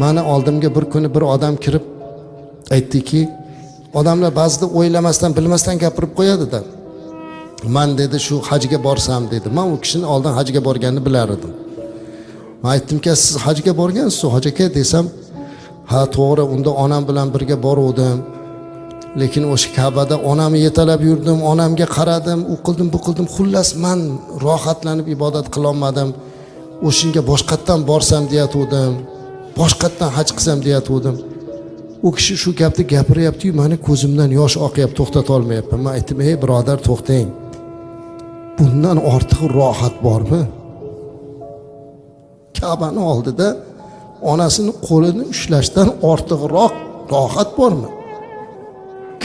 Mani oldimga bir kuni bir odam kirib aytdiki, odamlar ba'zida o'ylamasdan, bilmasdan gapirib qo'yadi-da. Men dedi shu hajga borsam dedi. Men u kishini oldin hajga borganini bilar edim. Men aytdimki, siz hajga borgansiz, hoj aka desam, ha to'g'ri, unda onam bilan birga boruvdim. Lekin o'sha Ka'bada onamni yetalab yurdim, onamga qaradim, u qildim, bu qildim. Xullas men rohatlanib ibodat qila olmadim. O'shinga boshqatdan borsam deyatuvdim. Boshqatdan haj qilsam deyatuvdim. U kishi shu gapni gapiryapti-yu, meni ko'zimdan yosh oqyapti, to'xtata olmayapman. Men aytdim, "Ey birodar, to'xtang. Bundan ortiq rohat bormi? Ka'bani oldida onasini qo'lini ushlashdan ortiqroq rohat bormi?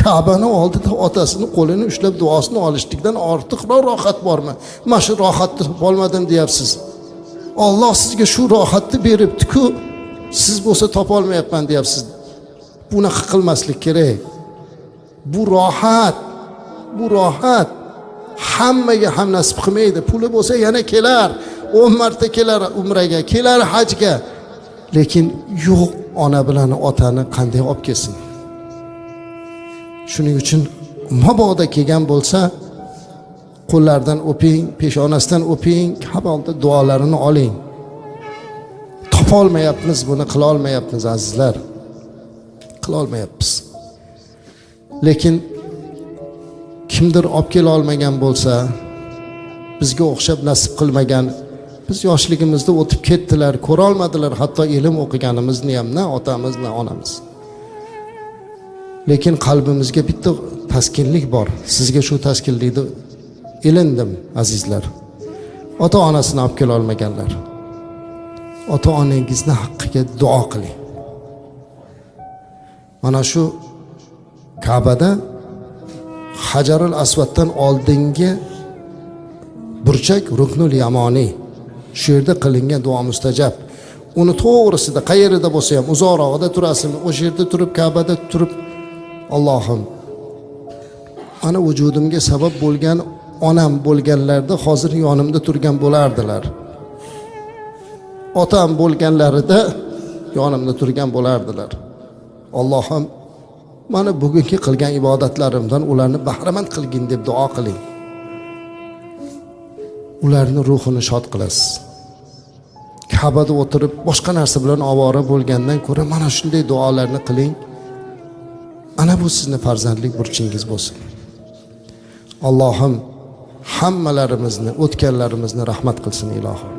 Ka'bani oldida otasini qo'lini ushlab duosini olishlikdan ortiqroq rohat bormi? Mana shu rohatni topolmadim deyapsiz. Alloh sizga shu rohatni beribdi-ku, siz bo'lsa topolmayapman deyapsiz. Bunaqa qilmaslik kerak. Bu rohat hammaga ham nasib qilmaydi. Puli bo'lsa yana kelar, 10 marta kelar umraga, kelar hajga. Lekin yo'q, ona bilan otani qanday olib kelsin? Shuning uchun mabodo kelgan bo'lsa, qo'llardan o'ping, peshonasidan o'ping, qabolda duolarini oling. Topolmayapmiz, buni qila olmayapmiz azizlar. Qila olmayapmiz. Lekin kimdir olib kela olmagan bo'lsa, bizga o'xshab nasib qilmagan, biz yoshligimizda o'tib ketdilar, ko'ra olmadilar, hatto ilm o'qiganimizni ham, na otamiz, na onamiz. Lekin qalbimizga bitta taskinlik bor. Sizga shu taskinlikni ilindim azizlar. Ota-onasini olib kela olmaganlar. Ota-onangizni haqqiga duo qiling. Mana shu Ka'bada Hajarul Aswaddan oldingi burchak Ruknul Yamoniy. Shu yerda qilingan duo mustajab. Uni to'g'risida qayerda bo'lsa ham, uzoqroqda turasizmi, o'sha yerda turib Ka'bada turib, Allohim, ana vujudimga sabab bo'lgan onam bo'lganlarda hozir yonimda turgan bo'lardilar. Otam bo'lganlarida yonimda turgan bo'lardilar. Allohim, mana bugungi qilgan ibodatlarimdan ularni bahramand qilgin deb duo qiling. Ularni ruhini shod qilasiz. Ka'bada o'tirib boshqa narsa bilan ovora bo'lgandan ko'ra mana shunday duolarni qiling. Ana bu sizni farzandlik burchingiz bo'lsin. Allohim hammalarimizni, o'tganlarimizni rahmat qilsin ilohim.